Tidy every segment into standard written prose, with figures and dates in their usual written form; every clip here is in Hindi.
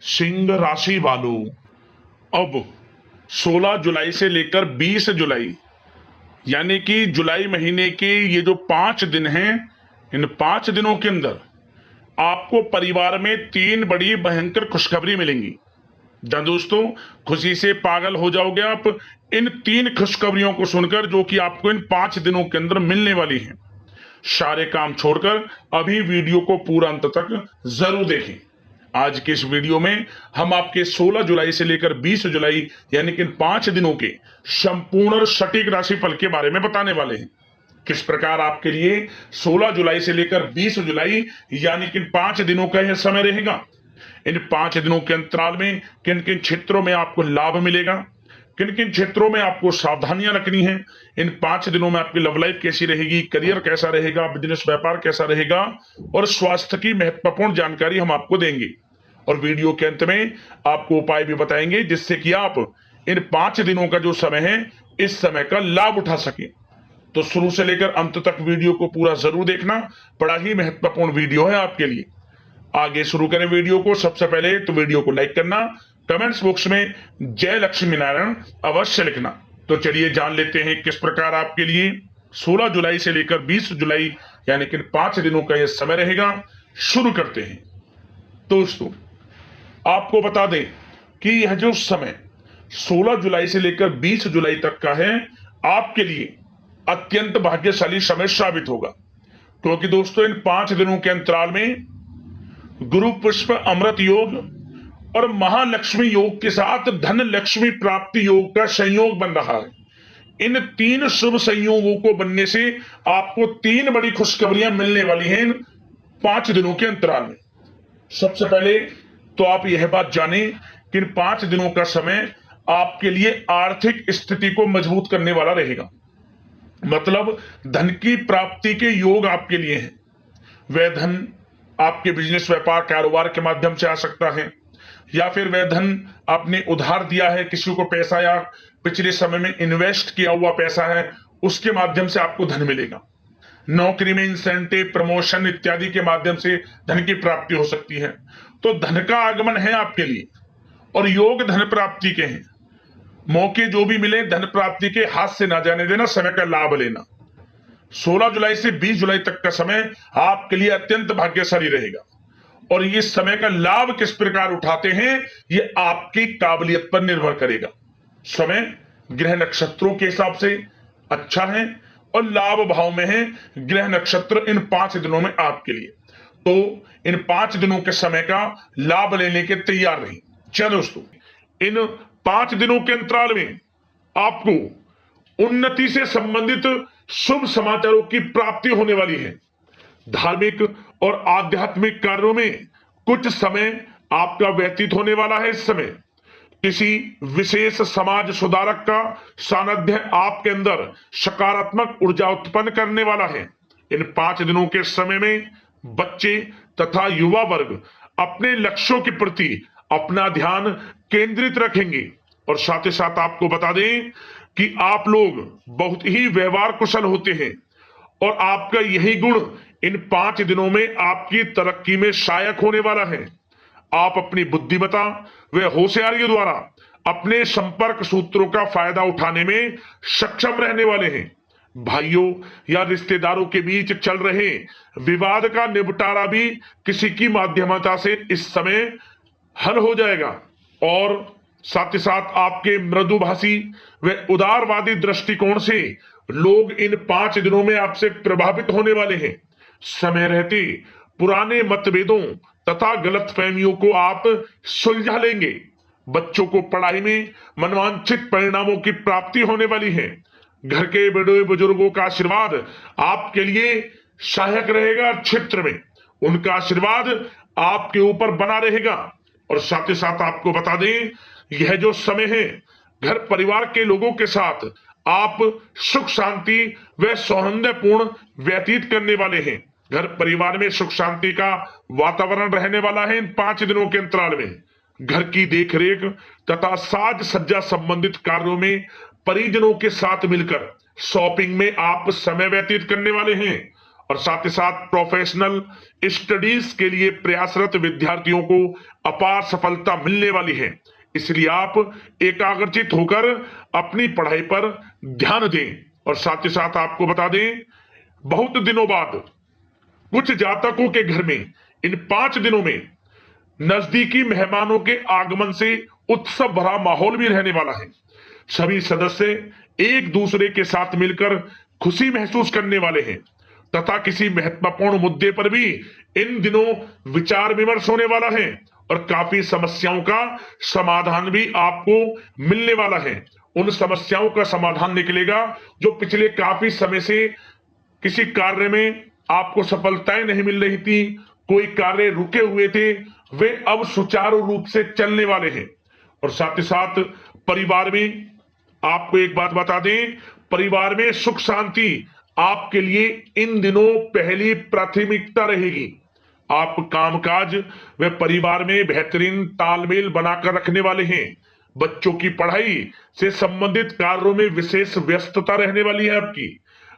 सिंह राशि वालों, अब 16 जुलाई से लेकर 20 जुलाई यानी कि जुलाई महीने के ये जो 5 दिन हैं, इन 5 दिनों के अंदर आपको परिवार में 3 बड़ी भयंकर खुशखबरी मिलेंगी। जहां दोस्तों खुशी से पागल हो जाओगे आप इन 3 खुशखबरियों को सुनकर, जो कि आपको इन 5 दिनों के अंदर मिलने वाली हैं। सारे काम छोड़कर अभी वीडियो को पूरा अंत तक जरूर देखें। आज के इस वीडियो में हम आपके 16 जुलाई से लेकर 20 जुलाई यानी कि इन 5 दिनों के संपूर्ण और सटीक राशिफल के बारे में बताने वाले हैं। किस प्रकार आपके लिए 16 जुलाई से लेकर 20 जुलाई यानी कि इन 5 दिनों का यह समय रहेगा। इन 5 दिनों के अंतराल में किन किन क्षेत्रों में आपको लाभ मिलेगा, किन किन क्षेत्रों में आपको सावधानियां रखनी है। इन 5 दिनों में आपकी लव लाइफ कैसी रहेगी, करियर कैसा रहेगा, बिजनेस व्यापार कैसा रहेगा और स्वास्थ्य की महत्वपूर्ण जानकारी हम आपको देंगे। और वीडियो के अंत में आपको उपाय भी बताएंगे जिससे कि आप इन 5 दिनों का जो समय है इस समय का लाभ उठा सके। तो शुरू से लेकर अंत तक वीडियो को पूरा जरूर देखना, बड़ा ही महत्वपूर्ण वीडियो है आपके लिए। आगे शुरू करें वीडियो को। सबसे पहले तो वीडियो को लाइक करना, कमेंट्स बॉक्स में जय लक्ष्मी नारायण अवश्य लिखना। तो चलिए जान लेते हैं किस प्रकार आपके लिए 16 जुलाई से लेकर 20 जुलाई यानी कि 5 दिनों का यह समय रहेगा। शुरू करते हैं। दोस्तों आपको बता दें कि यह जो समय 16 जुलाई से लेकर 20 जुलाई तक का है आपके लिए अत्यंत भाग्यशाली समय साबित होगा, क्योंकि दोस्तों इन 5 दिनों के अंतराल में गुरु पुष्प अमृत योग और महालक्ष्मी योग के साथ धन लक्ष्मी प्राप्ति योग का संयोग बन रहा है। इन 3 शुभ संयोगों को बनने से आपको 3 बड़ी खुशखबरियां मिलने वाली हैं इन 5 दिनों के अंतराल में। सबसे पहले तो आप यह बात जानें कि इन 5 दिनों का समय आपके लिए आर्थिक स्थिति को मजबूत करने वाला रहेगा। मतलब धन की प्राप्ति के योग आपके लिए हैं। वह धन आपके बिजनेस व्यापार कारोबार के माध्यम से आ सकता है, या फिर वह धन आपने उधार दिया है किसी को पैसा, या पिछले समय में इन्वेस्ट किया हुआ पैसा है, उसके माध्यम से आपको धन मिलेगा। नौकरी में इंसेंटिव, प्रमोशन इत्यादि के माध्यम से धन की प्राप्ति हो सकती है। तो धन का आगमन है आपके लिए और योग धन प्राप्ति के हैं। मौके जो भी मिले धन प्राप्ति के हाथ से ना जाने देना, समय का लाभ लेना। 16 जुलाई से 20 जुलाई तक का समय आपके लिए अत्यंत भाग्यशाली रहेगा। और ये समय का लाभ किस प्रकार उठाते हैं ये आपकी काबिलियत पर निर्भर करेगा। समय ग्रह नक्षत्रों के हिसाब से अच्छा है और लाभ भाव में है ग्रह नक्षत्र इन 5 दिनों में आपके लिए। तो इन 5 दिनों के समय का लाभ लेने के तैयार रहिए। चलो दोस्तों, इन 5 दिनों के अंतराल में आपको उन्नति से संबंधित शुभ समाचारों की प्राप्ति होने वाली है। धार्मिक और आध्यात्मिक कार्यों में कुछ समय आपका व्यतीत होने वाला है। इस समय किसी विशेष समाज सुधारक का सानिध्य आपके अंदर सकारात्मक ऊर्जा उत्पन्न करने वाला है। इन 5 दिनों के समय में बच्चे तथा युवा वर्ग अपने लक्ष्यों के प्रति अपना ध्यान केंद्रित रखेंगे। और साथ ही साथ आपको बता दें कि आप लोग बहुत ही व्यवहार कुशल होते हैं और आपका यही गुण इन 5 दिनों में आपकी तरक्की में सहायक होने वाला है। आप अपनी बुद्धिमत्ता व होशियारी द्वारा अपने संपर्क सूत्रों का फायदा उठाने में सक्षम रहने वाले हैं। भाइयों या रिश्तेदारों के बीच चल रहे विवाद का निपटारा भी किसी की माध्यमता से इस समय हल हो जाएगा। और साथ ही साथ आपके मृदुभाषी व उदारवादी दृष्टिकोण से लोग इन 5 दिनों में आपसे प्रभावित होने वाले हैं। समय रहते पुराने मतभेदों तथा गलतफहमियों को आप सुलझा लेंगे। बच्चों को पढ़ाई में मनवांछित परिणामों की प्राप्ति होने वाली है। घर के बड़े बुजुर्गों का आशीर्वाद आपके लिए सहायक रहेगा। क्षेत्र में उनका आशीर्वाद आपके ऊपर बना रहेगा। और साथ ही साथ आपको बता दें यह जो समय है घर परिवार के लोगों के साथ आप सुख शांति व सौहार्दपूर्ण व्यतीत करने वाले हैं। घर परिवार में सुख शांति का वातावरण रहने वाला है। इन 5 दिनों के अंतराल में घर की देखरेख तथा साज सज्जा संबंधित कार्यों में परिजनों के साथ मिलकर शॉपिंग में आप समय व्यतीत करने वाले हैं। और साथ ही साथ प्रोफेशनल स्टडीज के लिए प्रयासरत विद्यार्थियों को अपार सफलता मिलने वाली है। इसलिए आप एकाग्रचित होकर अपनी पढ़ाई पर ध्यान दें। और साथ ही साथ आपको बता दें, बहुत दिनों बाद कुछ जातकों के घर में इन 5 दिनों में नजदीकी मेहमानों के आगमन से उत्सव भरा माहौल भी रहने वाला है। सभी सदस्य एक दूसरे के साथ मिलकर खुशी महसूस करने वाले हैं तथा किसी महत्वपूर्ण मुद्दे पर भी इन दिनों विचार विमर्श होने वाला है और काफी समस्याओं का समाधान भी आपको मिलने वाला है। उन समस्याओं का समाधान निकलेगा जो पिछले काफी समय से किसी कार्य में आपको सफलताएं नहीं मिल रही थी, कोई कार्य रुके हुए थे, वे अब सुचारू रूप से चलने वाले हैं। और साथ ही साथ परिवार में आपको एक बात बता दें, परिवार में सुख शांति आपके लिए इन दिनों पहली प्राथमिकता रहेगी। आप कामकाज व परिवार में बेहतरीन तालमेल बनाकर रखने वाले हैं। बच्चों की पढ़ाई से संबंधित कार्यों में विशेष व्यस्तता रहने वाली है आपकी।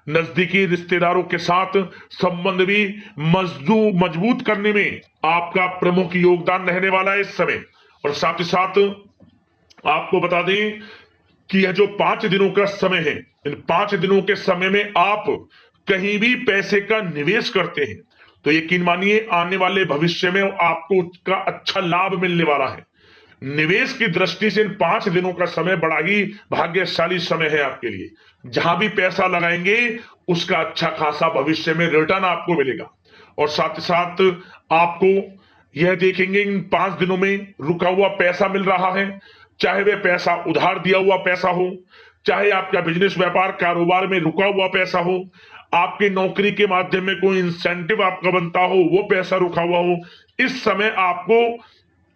नजदीकी रिश्तेदारों के साथ संबंध भी मजबूत करने में आपका प्रमुख योगदान रहने वाला है इस समय। और साथ ही साथ आपको बता दें कि यह जो 5 दिनों का समय है, इन 5 दिनों के समय में आप कहीं भी पैसे का निवेश करते हैं तो यकीन मानिए आने वाले भविष्य में आपको उसका अच्छा लाभ मिलने वाला है। निवेश की दृष्टि से इन 5 दिनों का समय बड़ा ही भाग्यशाली समय है आपके लिए। जहां भी पैसा लगाएंगे उसका अच्छा खासा भविष्य में रिटर्न आपको मिलेगा। और साथ ही साथ आपको यह देखेंगे इन 5 दिनों में रुका हुआ पैसा मिल रहा है, चाहे वह पैसा उधार दिया हुआ पैसा हो, चाहे आपका बिजनेस व्यापार कारोबार में रुका हुआ पैसा हो, आपकी नौकरी के माध्यम में कोई इंसेंटिव आपका बनता हो, वो पैसा रुका हुआ हो। इस समय आपको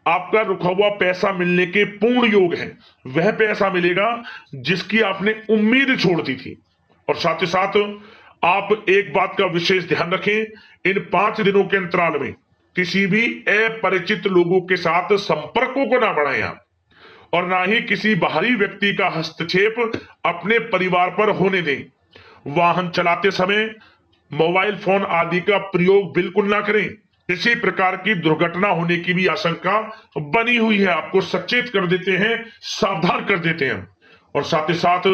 आपका रुका हुआ पैसा मिलने के पूर्ण योग है। वह पैसा मिलेगा जिसकी आपने उम्मीद छोड़ दी थी। और साथ ही साथ आप एक बात का विशेष ध्यान रखें, इन 5 दिनों के अंतराल में किसी भी अपरिचित लोगों के साथ संपर्कों को ना बढ़ाएं आप, और ना ही किसी बाहरी व्यक्ति का हस्तक्षेप अपने परिवार पर होने दें। वाहन चलाते समय मोबाइल फोन आदि का प्रयोग बिल्कुल ना करें। किसी प्रकार की दुर्घटना होने की भी आशंका बनी हुई है, आपको सचेत कर देते हैं, सावधान कर देते हैं। और साथ ही साथ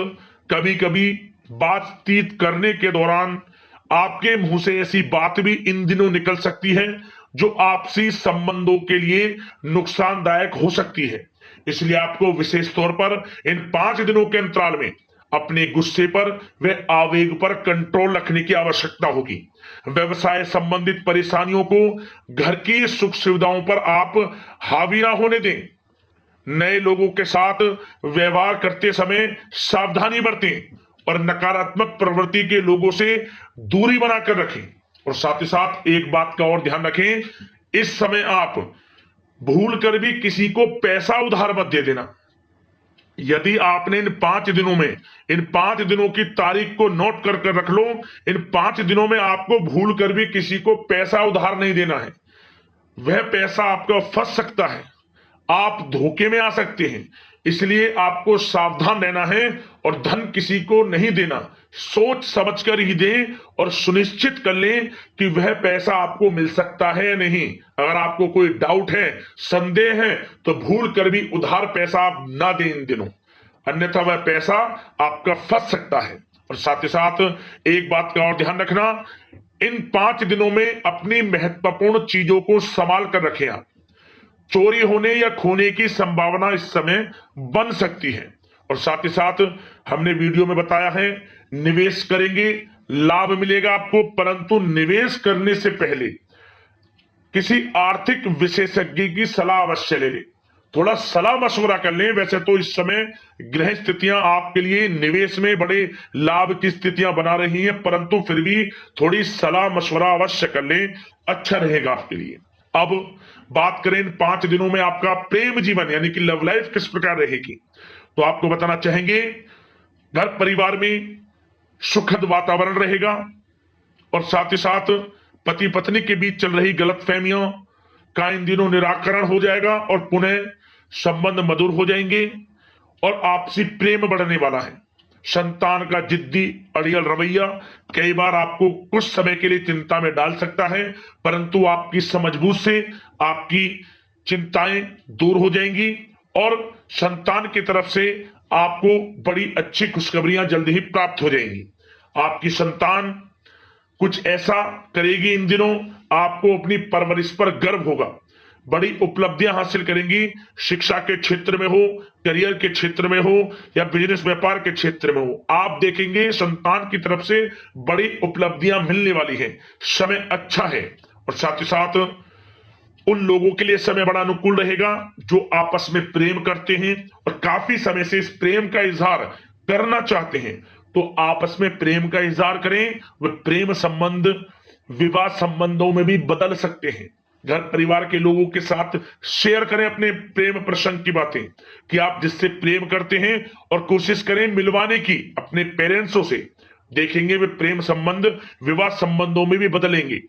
कभी कभी बातचीत करने के दौरान आपके मुंह से ऐसी बात भी इन दिनों निकल सकती है जो आपसी संबंधों के लिए नुकसानदायक हो सकती है। इसलिए आपको विशेष तौर पर इन 5 दिनों के अंतराल में अपने गुस्से पर व आवेग पर कंट्रोल रखने की आवश्यकता होगी। व्यवसाय संबंधित परेशानियों को घर की सुख सुविधाओं पर आप हावी ना होने दें। नए लोगों के साथ व्यवहार करते समय सावधानी बरतें और नकारात्मक प्रवृत्ति के लोगों से दूरी बनाकर रखें। और साथ ही साथ एक बात का और ध्यान रखें, इस समय आप भूल कर भी किसी को पैसा उधार मत दे देना। यदि आपने इन 5 दिनों में इन 5 दिनों की तारीख को नोट कर कर रख लो, इन 5 दिनों में आपको भूल कर भी किसी को पैसा उधार नहीं देना है। वह पैसा आपका फंस सकता है, आप धोखे में आ सकते हैं। इसलिए आपको सावधान रहना है और धन किसी को नहीं देना। सोच समझ कर ही दें और सुनिश्चित कर लें कि वह पैसा आपको मिल सकता है या नहीं। अगर आपको कोई डाउट है, संदेह है, तो भूल कर भी उधार पैसा आप ना दें इन दिनों, अन्यथा वह पैसा आपका फंस सकता है। और साथ ही साथ एक बात का और ध्यान रखना, इन 5 दिनों में अपनी महत्वपूर्ण चीजों को संभाल कर रखें आप। चोरी होने या खोने की संभावना इस समय बन सकती है। और साथ ही साथ हमने वीडियो में बताया है, निवेश करेंगे लाभ मिलेगा आपको, परंतु निवेश करने से पहले किसी आर्थिक विशेषज्ञ की सलाह अवश्य ले लें, थोड़ा सलाह मशवरा कर लें। वैसे तो इस समय ग्रह स्थितियां आपके लिए निवेश में बड़े लाभ की स्थितियां बना रही हैं, परंतु फिर भी थोड़ी सलाह मशवरा अवश्य कर लें, अच्छा रहेगा आपके लिए। अब बात करें इन 5 दिनों में आपका प्रेम जीवन यानी कि लव लाइफ किस प्रकार रहेगी, तो आपको बताना चाहेंगे घर परिवार में सुखद वातावरण रहेगा। और साथ ही साथ पति पत्नी के बीच चल रही गलतफहमियों का इन दिनों निराकरण हो जाएगा और पुनः संबंध मधुर हो जाएंगे और आपसी प्रेम बढ़ने वाला है। संतान का जिद्दी अड़ियल रवैया कई बार आपको कुछ समय के लिए चिंता में डाल सकता है, परंतु आपकी समझबूझ से आपकी चिंताएं दूर हो जाएंगी और संतान की तरफ से आपको बड़ी अच्छी खुशखबरियां जल्द ही प्राप्त हो जाएंगी। आपकी संतान कुछ ऐसा करेगी इन दिनों, आपको अपनी परवरिश पर गर्व होगा। बड़ी उपलब्धियां हासिल करेंगी, शिक्षा के क्षेत्र में हो, करियर के क्षेत्र में हो या बिजनेस व्यापार के क्षेत्र में हो। आप देखेंगे संतान की तरफ से बड़ी उपलब्धियां मिलने वाली है। समय अच्छा है और साथ ही साथ उन लोगों के लिए समय बड़ा अनुकूल रहेगा जो आपस में प्रेम करते हैं और काफी समय से इस प्रेम का इजहार करना चाहते हैं। तो आपस में प्रेम का इजहार करें, वह प्रेम संबंध विवाह संबंधों में भी बदल सकते हैं। घर परिवार के लोगों के साथ शेयर करें अपने प्रेम प्रसंग की बातें कि आप जिससे प्रेम करते हैं और कोशिश करें मिलवाने की अपने पेरेंट्सों से। देखेंगे वे प्रेम संबंध विवाह संबंधों में भी बदलेंगे।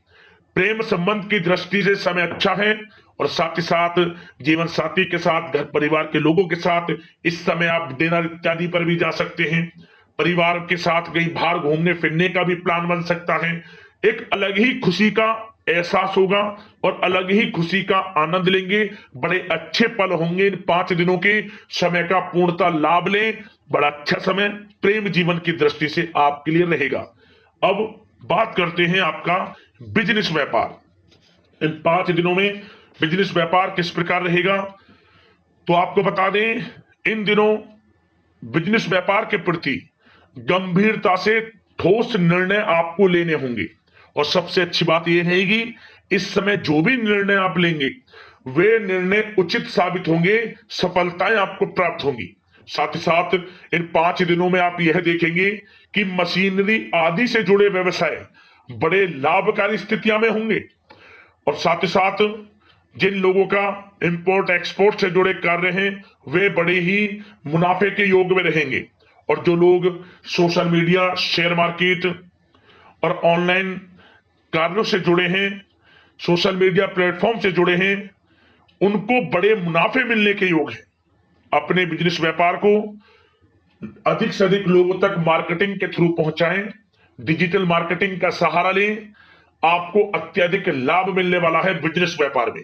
प्रेम संबंध की दृष्टि से समय अच्छा है और साथ ही साथ जीवन साथी के साथ घर परिवार के लोगों के साथ इस समय आप डिनर इत्यादि पर भी जा सकते हैं। परिवार के साथ कहीं बाहर घूमने फिरने का भी प्लान बन सकता है। एक अलग ही खुशी का एहसास होगा और अलग ही खुशी का आनंद लेंगे। बड़े अच्छे पल होंगे इन 5 दिनों के, समय का पूर्णता लाभ लें। बड़ा अच्छा समय प्रेम जीवन की दृष्टि से आपके लिए रहेगा। अब बात करते हैं आपका बिजनेस व्यापार। इन 5 दिनों में बिजनेस व्यापार किस प्रकार रहेगा, तो आपको बता दें इन दिनों बिजनेस व्यापार के प्रति गंभीरता से ठोस निर्णय आपको लेने होंगे और सबसे अच्छी बात यह रहेगी इस समय जो भी निर्णय आप लेंगे वे निर्णय उचित साबित होंगे, सफलताएं आपको प्राप्त होंगी। साथ ही साथ इन 5 दिनों में आप यह देखेंगे कि मशीनरी आदि से जुड़े व्यवसाय बड़े लाभकारी स्थितियां में होंगे और साथ ही साथ जिन लोगों का इंपोर्ट एक्सपोर्ट से जुड़े कार्य हैं वे बड़े ही मुनाफे के योग में रहेंगे और जो लोग सोशल मीडिया शेयर मार्केट और ऑनलाइन कार्यों से जुड़े हैं, सोशल मीडिया प्लेटफॉर्म से जुड़े हैं, उनको बड़े मुनाफे मिलने के योग हैं। अपने बिजनेस व्यापार को अधिक से अधिक लोगों तक मार्केटिंग के थ्रू पहुंचाएं, डिजिटल मार्केटिंग का सहारा लें। आपको अत्यधिक लाभ मिलने वाला है बिजनेस व्यापार में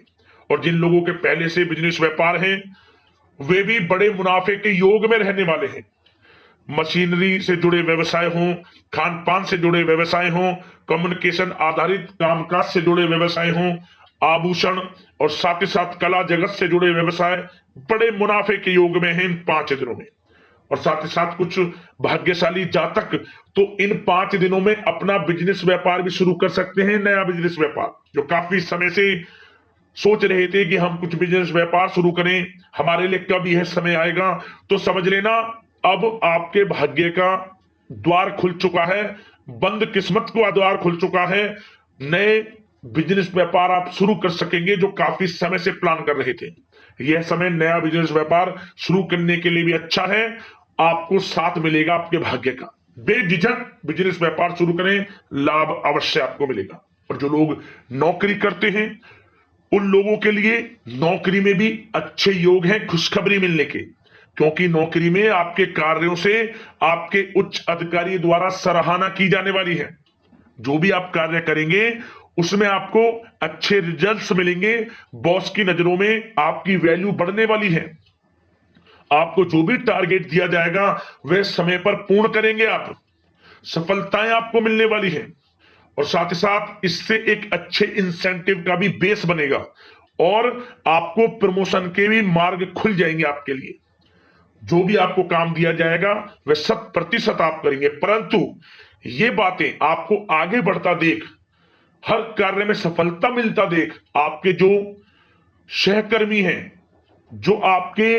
और जिन लोगों के पहले से बिजनेस व्यापार है वे भी बड़े मुनाफे के योग में रहने वाले हैं। मशीनरी से जुड़े व्यवसाय हों, खान पान से जुड़े व्यवसाय हों, कम्युनिकेशन आधारित कामकाज से जुड़े व्यवसाय हों, आभूषण और साथ ही साथ कला जगत से जुड़े व्यवसाय बड़े मुनाफे के योग में हैं इन 5 दिनों में। और साथ ही साथ कुछ भाग्यशाली जातक तो इन 5 दिनों में अपना बिजनेस व्यापार भी शुरू कर सकते हैं। नया बिजनेस व्यापार जो काफी समय से सोच रहे थे कि हम कुछ बिजनेस व्यापार शुरू करें, हमारे लिए कब यह समय आएगा, तो समझ लेना अब आपके भाग्य का द्वार खुल चुका है, बंद किस्मत का द्वार खुल चुका है। नए बिजनेस व्यापार आप शुरू कर सकेंगे जो काफी समय से प्लान कर रहे थे। यह समय नया बिजनेस व्यापार शुरू करने के लिए भी अच्छा है, आपको साथ मिलेगा आपके भाग्य का। बेझिझक बिजनेस व्यापार शुरू करें, लाभ अवश्य आपको मिलेगा। और जो लोग नौकरी करते हैं उन लोगों के लिए नौकरी में भी अच्छे योग हैं खुशखबरी मिलने के, क्योंकि नौकरी में आपके कार्यों से आपके उच्च अधिकारी द्वारा सराहना की जाने वाली है। जो भी आप कार्य करेंगे उसमें आपको अच्छे रिजल्ट्स मिलेंगे, बॉस की नजरों में आपकी वैल्यू बढ़ने वाली है। आपको जो भी टारगेट दिया जाएगा वह समय पर पूर्ण करेंगे आप, सफलताएं आपको मिलने वाली है और साथ ही साथ इससे एक अच्छे इंसेंटिव का भी बेस बनेगा और आपको प्रमोशन के भी मार्ग खुल जाएंगे आपके लिए। जो भी आपको काम दिया जाएगा वह 100% आप करेंगे, परंतु ये बातें आपको आगे बढ़ता देख, हर कार्य में सफलता मिलता देख आपके जो सहकर्मी हैं, जो आपके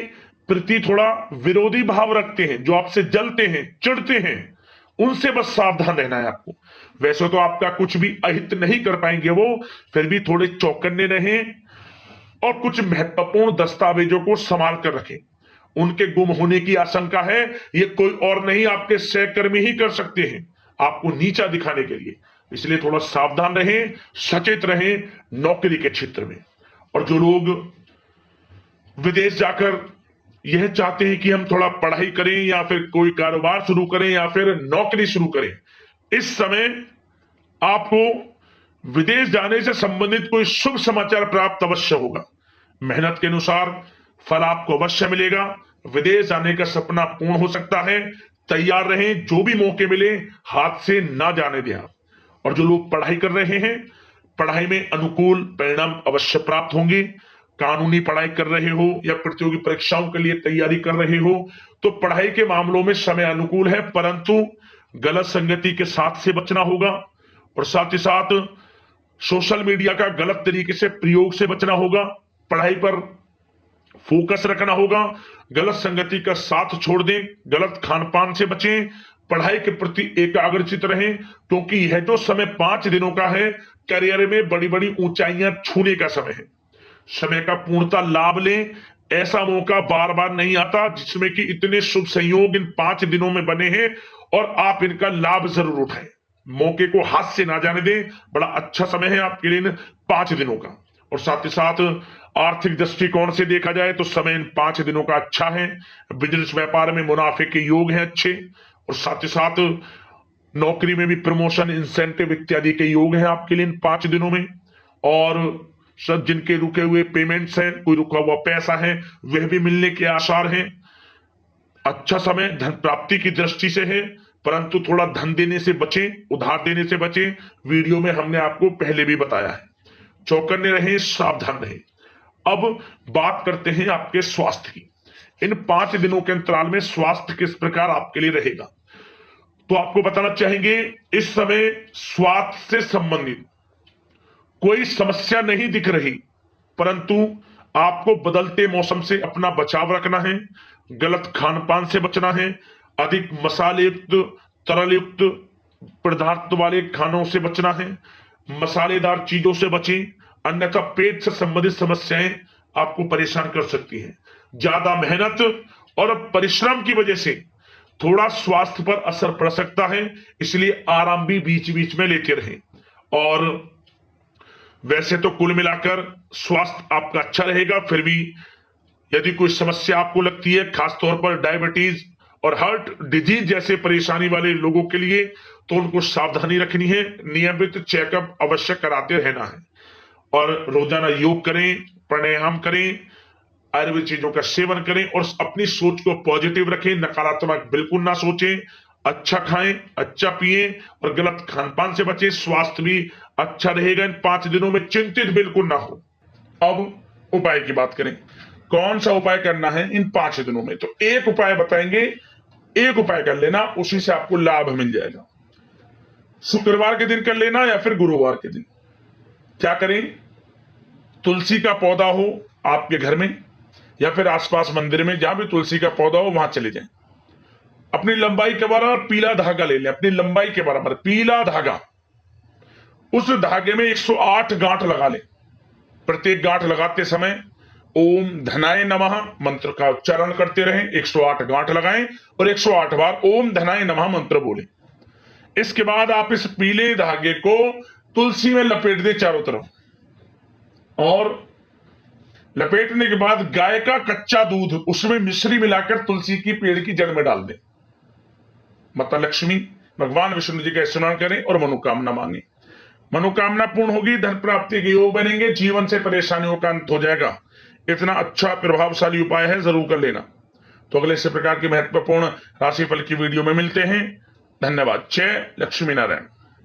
प्रति थोड़ा विरोधी भाव रखते हैं, जो आपसे जलते हैं चिढ़ते हैं, उनसे बस सावधान रहना है आपको। वैसे तो आपका कुछ भी अहित नहीं कर पाएंगे वो, फिर भी थोड़े चौकन्ने रहें और कुछ महत्वपूर्ण दस्तावेजों को संभाल कर रखें। उनके गुम होने की आशंका है, ये कोई और नहीं आपके सहकर्मी ही कर सकते हैं आपको नीचा दिखाने के लिए। इसलिए थोड़ा सावधान रहें, सचेत रहें नौकरी के क्षेत्र में। और जो लोग विदेश जाकर यह चाहते हैं कि हम थोड़ा पढ़ाई करें या फिर कोई कारोबार शुरू करें या फिर नौकरी शुरू करें, इस समय आपको विदेश जाने से संबंधित कोई शुभ समाचार प्राप्त अवश्य होगा। मेहनत के अनुसार फल आपको अवश्य मिलेगा। विदेश जाने का सपना पूर्ण हो सकता है। तैयार रहें, जो भी मौके मिले हाथ से ना जाने दें आप। और जो लोग पढ़ाई कर रहे हैं, पढ़ाई में अनुकूल परिणाम अवश्य प्राप्त होंगे। कानूनी पढ़ाई कर रहे हो या प्रतियोगी परीक्षाओं के लिए तैयारी कर रहे हो तो पढ़ाई के मामलों में समय अनुकूल है, परंतु गलत संगति के साथ से बचना होगा और साथ ही साथ सोशल मीडिया का गलत तरीके से प्रयोग से बचना होगा। पढ़ाई पर फोकस रखना होगा। गलत संगति का साथ छोड़ दें, गलत खान पान से बचें, पढ़ाई के प्रति एकाग्रचित रहें, क्योंकि यह जो समय 5 दिनों का है, करियर में बड़ी बड़ी ऊंचाइयां छूने का समय है। समय का पूर्णता लाभ लें। ऐसा मौका बार बार नहीं आता जिसमें कि इतने शुभ संयोग इन 5 दिनों में बने हैं और आप इनका लाभ जरूर उठाएं। मौके को हाथ से ना जाने दें। बड़ा अच्छा समय है आपके लिए इन 5 दिनों का। और साथ ही साथ आर्थिक दृष्टिकोण से देखा जाए तो समय इन 5 दिनों का अच्छा है। बिजनेस व्यापार में मुनाफे के योग हैं अच्छे, और साथ ही साथ नौकरी में भी प्रमोशन, इंसेंटिव इत्यादि के योग हैं आपके लिए इन 5 दिनों में। और सब जिनके रुके हुए पेमेंट्स हैं, कोई रुका हुआ पैसा है, वह भी मिलने के आसार हैं। अच्छा समय धन प्राप्ति की दृष्टि से है, परंतु थोड़ा धन देने से बचें, उधार देने से बचें। वीडियो में हमने आपको पहले भी बताया है। चौकन्ने रहें, सावधान रहें। अब बात करते हैं आपके स्वास्थ्य की। इन 5 दिनों के अंतराल में स्वास्थ्य किस प्रकार आपके लिए रहेगा, तो आपको बताना चाहेंगे इस समय स्वास्थ्य से संबंधित कोई समस्या नहीं दिख रही, परंतु आपको बदलते मौसम से अपना बचाव रखना है। गलत खान पान से बचना है। अधिक मसाले युक्त, तरल युक्त पदार्थ वाले खानों से बचना है। मसालेदार चीजों से बचें, अन्यथा पेट से संबंधित समस्याएं आपको परेशान कर सकती हैं। ज्यादा मेहनत और परिश्रम की वजह से थोड़ा स्वास्थ्य पर असर पड़ सकता है, इसलिए आराम भी बीच बीच में लेते रहें। और वैसे तो कुल मिलाकर स्वास्थ्य आपका अच्छा रहेगा, फिर भी यदि कोई समस्या आपको लगती है, खासतौर पर डायबिटीज और हार्ट डिजीज जैसे परेशानी वाले लोगों के लिए, तो उनको सावधानी रखनी है। नियमित चेकअप अवश्य कराते रहना है और रोजाना योग करें, प्राणायाम करें, आयुर्वेद चीजों का सेवन करें और अपनी सोच को पॉजिटिव रखें। नकारात्मक बिल्कुल ना सोचें। अच्छा खाएं, अच्छा पिएं और गलत खान पान से बचें। स्वास्थ्य भी अच्छा रहेगा इन 5 दिनों में, चिंतित बिल्कुल ना हो। अब उपाय की बात करें, कौन सा उपाय करना है इन 5 दिनों में, तो एक उपाय बताएंगे, एक उपाय कर लेना, उसी से आपको लाभ मिल जाएगा। शुक्रवार के दिन कर लेना या फिर गुरुवार के दिन। क्या करें, तुलसी का पौधा हो आपके घर में या फिर आसपास मंदिर में, जहां भी तुलसी का पौधा हो वहां चले जाएं। अपनी लंबाई के बराबर पीला धागा ले लें, अपनी लंबाई के बराबर पीला धागा। उस धागे में 108 गांठ लगा लें। प्रत्येक गांठ लगाते समय ओम धनाय नमः मंत्र का उच्चारण करते रहें। 108 गांठ लगाएं और 108 बार ओम धनाय नमः मंत्र बोलें। इसके बाद आप इस पीले धागे को तुलसी में लपेट दें चारों तरफ, और लपेटने के बाद गाय का कच्चा दूध उसमें मिश्री मिलाकर तुलसी की पेड़ की जड़ में डाल दें। माता लक्ष्मी, भगवान विष्णु जी का स्मरण करें और मनोकामना मांगे। मनोकामना पूर्ण होगी, धन प्राप्ति के योग बनेंगे, जीवन से परेशानियों का अंत हो जाएगा। इतना अच्छा प्रभावशाली उपाय है, जरूर कर लेना। तो अगले इसी प्रकार की महत्वपूर्ण राशिफल की वीडियो में मिलते हैं। धन्यवाद। जय लक्ष्मी नारायण।